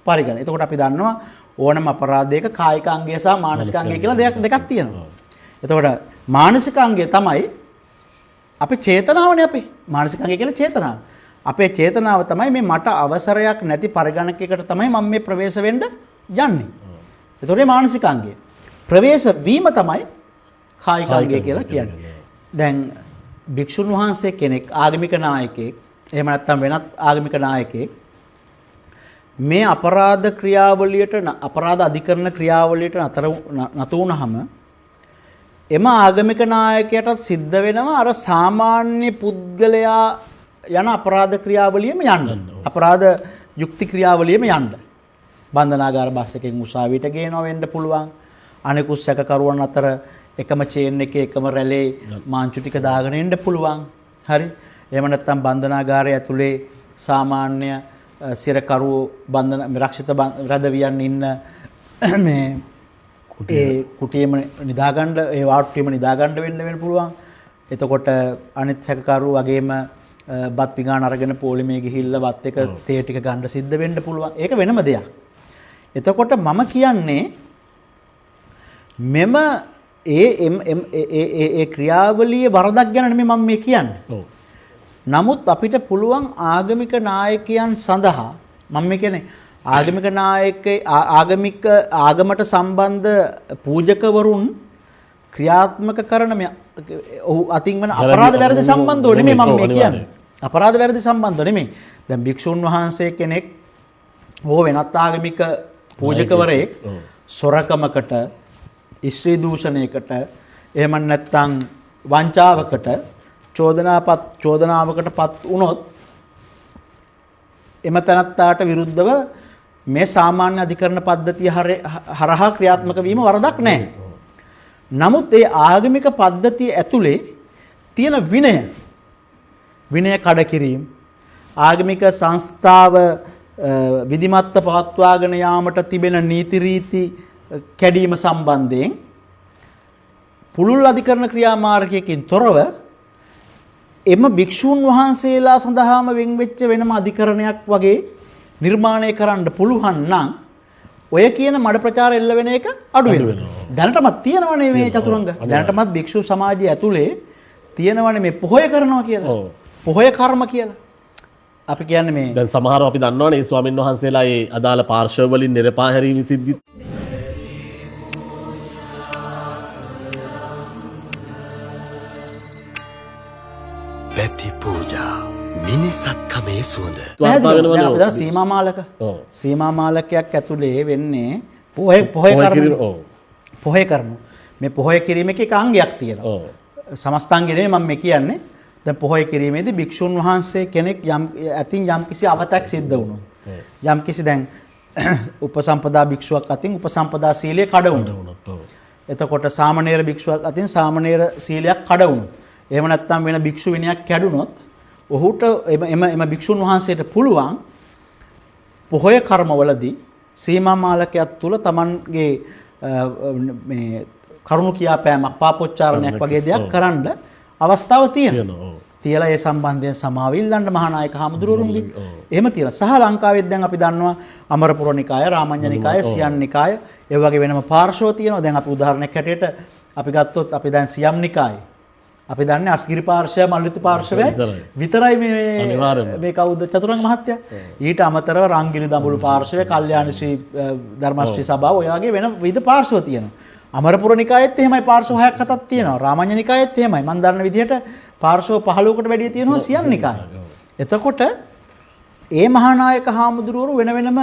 පරිගණක. එතකොට අපි දන්නවා ඕනම අපරාධයක කායිකාංගය සහ මානසිකාංගය කියලා දෙකක් තියෙනවා. එතකොට මානසිකාංගය තමයි අපේ චේතනාවනේ අපේ. මානසිකාංගය කියන්නේ චේතනාව. අපේ චේතනාව තමයි මේ මට අවසරයක් නැති පරිගණකයකට තමයි මම මේ ප්‍රවේශ වෙන්න යන්නේ. එතකොට මේ මානසිකාංගය. ප්‍රවේශ වීම තමයි කායිකාංගය කියලා කියන්නේ. දැන් භික්ෂුන් වහන්සේ කෙනෙක් ආගමික නායකයෙක් එහෙම නැත්නම් වෙනත් ආගමික නායකයෙක් මේ අපරාධ ක්‍රියාවලියට අපරාධ අධිකරණ ක්‍රියාවලියට නතු වුනහම එම ආගමික නායකයාටත් සිද්ධ වෙනවා අර සාමාන්‍ය පුද්ගලයා යන අපරාධ ක්‍රියාවලියෙම යන්න. අපරාධ යුක්ති ක්‍රියාවලියෙම යන්න. බන්ධනාගාර බස් එකෙන් උසාවියට ගේනවා වෙන්න පුළුවන්. අනෙකුත් සැකකරුවන් අතර එකම චේන් එකේ එකම රැළේ මාංචු ටික දාගෙන එන්න පුළුවන්. හරි. එහෙම නැත්නම් බන්ධනාගාරය ඇතුලේ සාමාන්‍ය සිරකරුවෝ බන්ධන රක්ෂිත රැදවියන් ඉන්න මේ ඒ කුටියේම නිදාගන්න ඒ වාට්ටුවේම නිදාගන්න වෙන්න පුළුවන්. එතකොට අනිත් සැකකරුවෝ වගේම බත් පිඟාන අරගෙන පොලිමේ ගිහිල්ලා බත් එක තේ ටික ගන්න සිද්ධ වෙන්න පුළුවන්. ඒක වෙනම දෙයක්. එතකොට මම කියන්නේ මෙම ඒ ක්‍රියාවලියේ වරදක් ගැන නෙමෙයි මම මේ කියන්නේ. නමුත් අපිට පුළුවන් ආගමික නායකයන් සඳහා මම මේ කියන්නේ ආගමට සම්බන්ධ පූජකවරුන් ක්‍රියාත්මක කරන මේ ඔහු අතින් වෙන අපරාධ වැරදි සම්බන්ධව නෙමෙයි මම මේ කියන්නේ. අපරාධ වැරදි සම්බන්ධව නෙමෙයි. දැන් භික්ෂුන් වහන්සේ කෙනෙක් හෝ වෙනත් ආගමික පූජකවරයෙක් සොරකමකට ස්ත්‍රී දූෂණයකට එහෙම නැත්නම් වංචාවකට චෝදනාවකට පත් වුණොත් එම තනත්තාට විරුද්ධව මේ සාමාන්‍ය අධිකරණ පද්ධතිය හරහා ක්‍රියාත්මක වීම වරදක් නැහැ. නමුත් ඒ ආගමික පද්ධතිය ඇතුලේ තියෙන විනය කඩ කිරීම ආගමික සංස්ථාව විධිමත්ව පවත්වාගෙන යාමට තිබෙන නීති රීති කැඩීම සම්බන්ධයෙන් පුළුල් අධිකරණ ක්‍රියාමාර්ගයකින් තොරව එම භික්ෂූන් වහන්සේලා සඳහාම වෙන් වෙච්ච වෙනම අධිකරණයක් වගේ නිර්මාණය කරන්න පුළුවන් නම් ඔය කියන මඩ ප්‍රචාර එල්ල වෙන එක අඩු වෙනවා. දැනටමත් තියෙනවනේ මේ චතුරංග. දැනටමත් භික්ෂු සමාජය ඇතුලේ තියෙනවනේ මේ පොහොය කරනවා කියලා. පොහොය කර්ම කියලා. අපි කියන්නේ මේ දැන් සමහරව අපි දන්නවනේ මේ ස්වාමීන් වහන්සේලා ඒ අදාළ පාර්ශව වලින් නිරපා හැරීම සිද්ධි මිනිසත්කමේ සුවඳ. වාර්තා වෙනවනේ. අපිට සීමා මාලක. ඔව්. සීමා මාලකයක් ඇතුලේ වෙන්නේ පොහොය කර්ම. ඔව්. පොහොය කර්ම. මේ පොහොය කිරීමේ එක අංගයක් තියෙනවා. ඔව්. සමස්තාංගෙ නෙමෙයි මම මේ කියන්නේ. දැන් පොහොය කිරීමේදී භික්ෂුන් වහන්සේ කෙනෙක් යම් කිසි අවතක් සිද්ධ වුණොත්. යම් කිසි දැන් උපසම්පදා භික්ෂුවක් අතින් උපසම්පදා සීලය කඩ වුණොත්. එතකොට සාමණේර භික්ෂුවක් අතින් සාමණේර සීලයක් කඩ වුණොත්. එහෙම නැත්නම් වෙන භික්ෂු විනයක් කැඩුනොත් ඔහුට එම භික්ෂුන් වහන්සේට පුළුවන් පොහොය කර්මවලදී සීමා මාලකයක් තුල Tamanගේ මේ කරුණු කියාපෑමක් පාපොච්චාරණයක් වගේ දෙයක් කරන්න අවස්ථාව තියෙනවා. තියලා ඒ සම්බන්ධයෙන් සමාවිල්ලන්න මහානායක හාමුදුරුවරුන්ගේ එහෙම තියෙනවා. සහ ලංකාවෙත් දැන් අපි දන්නවා අමරපුර නිකාය, රාමඤ්ඤ නිකාය, සියන් නිකාය ඒ වගේ වෙනම පාර්ශව තියෙනවා. දැන් අපි උදාහරණයක් හැටියට අපි ගත්තොත් අපි දැන් සියම් නිකායේ අපි දන්නේ අස්ගිරි පාර්ශවය මල්විත පාර්ශවය විතරයි මේ කවුද චතුරංග මහත්තයා. ඊට අමතරව රංගිනි දඹුළු පාර්ශවය, කල්යාණ ශ්‍රී ධර්මශ්‍රී සභාව ඔය වගේ වෙන විවිධ පාර්ශව තියෙනවා. අමරපුර නිකායෙත් එහෙමයි පාර්ශව 6ක් 7ක් තියෙනවා. රාමඤ්ඤ නිකායෙත් එහෙමයි. මම දන්න විදිහට පාර්ශව 15කට වැඩිය තියෙනවා සියම් නිකාය. එතකොට ඒ මහානායක හාමුදුරුවරු වෙන වෙනම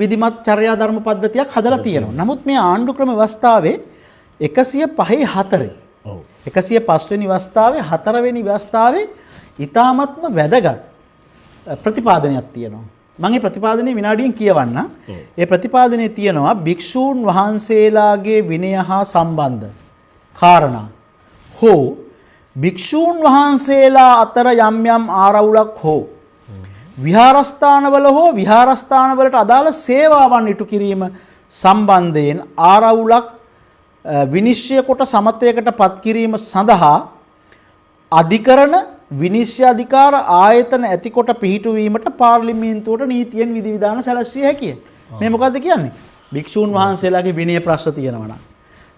විධිමත් චර්යා ධර්ම පද්ධතියක් හදලා තියෙනවා. නමුත් මේ ආණ්ඩු ක්‍රම ව්‍යවස්ථාවේ 105/4 105 වෙනි ව්‍යවස්ථාවේ 4 වෙනි ව්‍යවස්ථාවේ ඊ타මත්ම වැදගත් ප්‍රතිපාදනයක් තියෙනවා. මම මේ ප්‍රතිපාදනයේ විනාඩියෙන් කියවන්න. ඒ ප්‍රතිපාදනයේ තියෙනවා භික්ෂූන් වහන්සේලාගේ විනය හා සම්බන්ධ කාරණා. හෝ භික්ෂූන් වහන්සේලා අතර යම් යම් ආරවුලක් හෝ විහාරස්ථානවල හෝ විහාරස්ථානවලට අදාළ සේවාවන් ඉටු කිරීම සම්බන්ධයෙන් ආරවුලක් විනිශ්චය කොට සමතයකට පත් කිරීම සඳහා අධිකරණ විනිශ්චය අධිකාර ආයතන ඇතිකොට පිහිටුවීමට පාර්ලිමේන්තුවට නීතියෙන් විධිවිධාන සැලැස්විය හැකිය. මේ මොකද්ද කියන්නේ? භික්ෂූන් වහන්සේලාගේ විනය ප්‍රශ්න තියෙනවා නම්,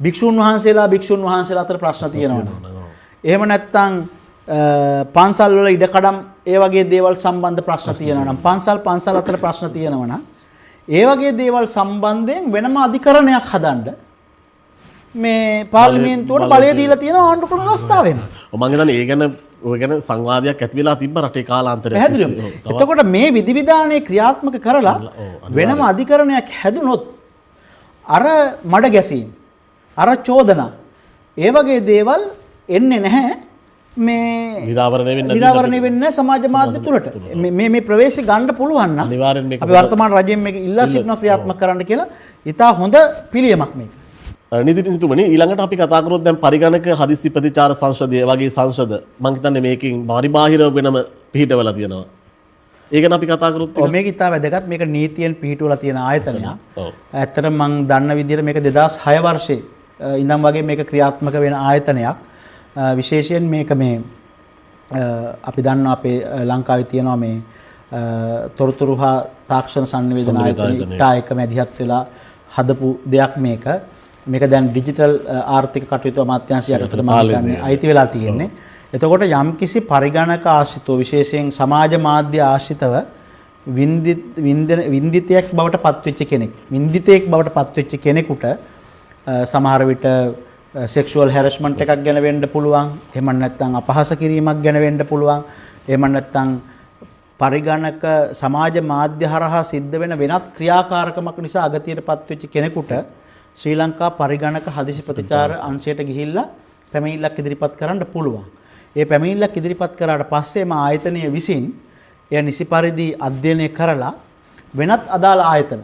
භික්ෂූන් වහන්සේලා අතර ප්‍රශ්න තියෙනවා නම්, එහෙම නැත්නම් පන්සල් වල ඉඩකඩම් ඒ වගේ දේවල් සම්බන්ධ ප්‍රශ්න තියෙනවා නම්, පන්සල් අතර ප්‍රශ්න තියෙනවා නම්, ඒ වගේ දේවල් සම්බන්ධයෙන් වෙනම අධිකරණයක් හදන්න මේ පාර්ලිමේන්තුවට බලය දීලා තියෙන ආණ්ඩු ක්‍රම අවස්ථාවෙම. මම හිතන්නේ ඒ ගැන ඔය ගැන සංවාදයක් ඇති වෙලා තිබ්බ රටේ කාලාන්තරයක්. පැහැදිලිව. එතකොට මේ විධිවිධානයේ ක්‍රියාත්මක කරලා වෙනම අධිකරණයක් හැදුනොත් අර මඩ ගැසීම්, අර චෝදනා, ඒ වගේ දේවල් එන්නේ නැහැ. මේ නිරාවරණය වෙන්නේ සමාජ මාධ්‍ය තුලට. මේ ප්‍රවේශය ගන්න පුළුවන් නම් අනිවාර්යෙන් මේක අපි වර්තමාන රජයෙන් මේක ඉල්ලා සිටිනවා ක්‍රියාත්මක කරන්න කියලා. ඊට හොඳ පිළියමක් මේක. නිතිතුමනි ඊළඟට අපි කතා කරොත් දැන් පරිගණක හදිසි ප්‍රතිචාර සංසදය වගේ සංසද මම හිතන්නේ මේකෙන් පරිබාහිරව වෙනම පිහිටවලා තියෙනවා. ඒ ගැන අපි කතා කරොත් මේක ඉතා වැදගත්. මේක නීතියෙන් පිහිටවලා තියෙන ආයතනයක්. ඇත්තට මම දන්න විදිහට මේක 2006 වර්ෂයේ ඉඳන් වගේ මේක ක්‍රියාත්මක වෙන ආයතනයක්. විශේෂයෙන් මේක මේ අපි දන්නවා අපේ ලංකාවේ තියෙනවා මේ තොරතුරු හා තාක්ෂණ සංනිවේදන ආයතනයට මැදිහත් වෙලා හදපු දෙයක් මේක. මේක දැන් ඩිජිටල් ආර්ථික කටයුතු අමාත්‍යාංශය යටතට මාර්ගන්නේ අයිති වෙලා තියෙන්නේ. එතකොට යම්කිසි පරිගණක ආශ්‍රිතව විශේෂයෙන් සමාජ මාධ්‍ය ආශ්‍රිතව වින්දිතයක් බවට පත්වෙච්ච කෙනෙක්, වින්දිතයෙක් බවට පත්වෙච්ච කෙනෙකුට සමහර විට සෙක්ෂුවල් හැරස්මන්ට් එකක් ගැන වෙන්න පුළුවන්. එහෙම නැත්නම් අපහාස කිරීමක් ගැන වෙන්න පුළුවන්. එහෙම නැත්නම් පරිගණක සමාජ මාධ්‍ය හරහා සිද්ධ වෙන වෙනත් ක්‍රියාකාරකමක් නිසා අගතියටපත් වෙච්ච කෙනෙකුට ශ්‍රී ලංකා පරිගණක හදිසි ප්‍රතිචාර අංශයට ගිහිල්ලා පැමිණිල්ලක් ඉදිරිපත් කරන්න පුළුවන්. ඒ පැමිණිල්ලක් ඉදිරිපත් කරාට පස්සේ මා ආයතනය විසින් එය නිසි පරිදි අධ්‍යයනය කරලා වෙනත් අදාළ ආයතන,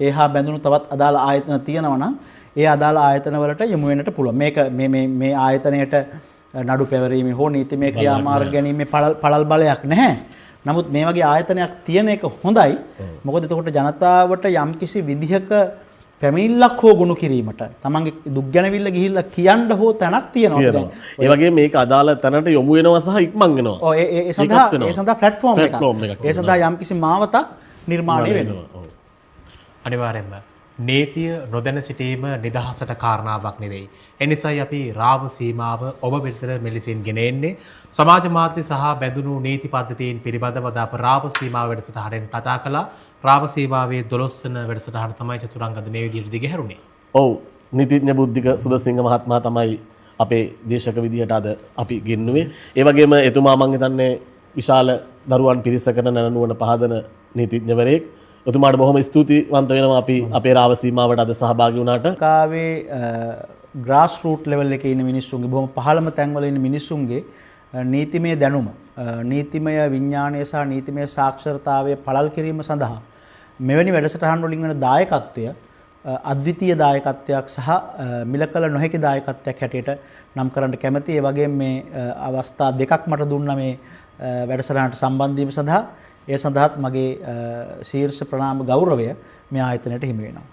ඒහා බැඳුණු තවත් අදාළ ආයතන තියෙනවා නම් ඒ අදාළ ආයතන වලට යොමු වෙන්නට පුළුවන්. මේක මේ ආයතනයට නඩු පැවරීමේ හෝ නීතිමය ක්‍රියාමාර්ග ගැනීමේ පළල් බලයක් නැහැ. නමුත් මේ වගේ ආයතනයක් තියෙන එක හොඳයි. මොකද එතකොට ජනතාවට යම්කිසි විදිහක පැමිණිල්ලක් හෝ ගොනු කිරීමට තමන්ගේ දුක් ගැනවිල්ල ගිහිල්ලා කියන්න හෝ තැනක් තියෙනවා දැන්. ඒ වගේ මේක අදාළ තැනට යොමු වෙනවා සහ ඉක්මන් වෙනවා. ඔව් ඒ සඳහා ප්ලැට්ෆෝම් එකක්. ඒ සඳහා යම්කිසි මාවතක් නිර්මාණය වෙනවා. අනිවාර්යෙන්ම නීතිය නොදැන සිටීම නිදහසට කාරණාවක් නෙවෙයි. එනිසායි අපි රාව සීමාව ඔබ වෙතට මෙලෙසින් ගෙන එන්නේ. සමාජ මාධ්‍ය සහ බැඳුණු නීති පද්ධතීන් පිළිබඳව අප රාව සීමාව වැඩසටහනෙන් කතා කළා. රාව සීමාවේ 12 වන වැඩසටහන තමයි චතුරංගද මේ විදිහට දිගහැරුණේ. ඔව් නීතිඥ බුද්ධික සුදසිංහ මහත්මයා තමයි අපේ දේශක විදිහට අද අපි ගෙන්නුවේ. ඒ වගේම එතුමා මම හිතන්නේ විශාල දරුවන් පිරිසකට නැනුවන පහදන නීතිඥවරයෙක්. ඔතුමාට බොහොම ස්තුතිවන්ත වෙනවා අපි අපේ රාව සීමාවට අද සහභාගී වුණාට. ලංකාවේ ග්‍රාස් රූට් ලෙවල් එකේ ඉන්න මිනිස්සුන්ගේ බොහොම පහළම තැන්වල ඉන්න මිනිස්සුන්ගේ නීතිමය දැනුම, නීතිමය විඥානය සහ නීතිමය සාක්ෂරතාවය පළල් කිරීම සඳහා මෙවැනි වැඩසටහන් වලින් වෙන දායකත්වය අද්විතීය දායකත්වයක් සහ මිලකල නොහැකි දායකත්වයක් හැටියට නම් කරන්න කැමැති. ඒ වගේම මේ අවස්ථා දෙකක් මට දුන්නා මේ වැඩසටහනට සම්බන්ධ වීම සඳහා. ඒ සඳහාත් මගේ ශීර්ෂ ප්‍රණාම ගෞරවය මේ ආයතනයට හිමි වෙනවා.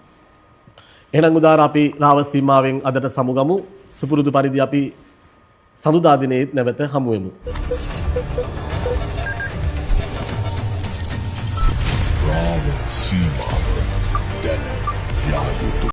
එහෙනම් උදාර අපි රාව සීමාවෙන් අදට සමුගමු. සුපුරුදු පරිදි අපි සඳුදා දිනේත් නැවත හමු වෙමු. රාව සීමාව දැන යා යුතු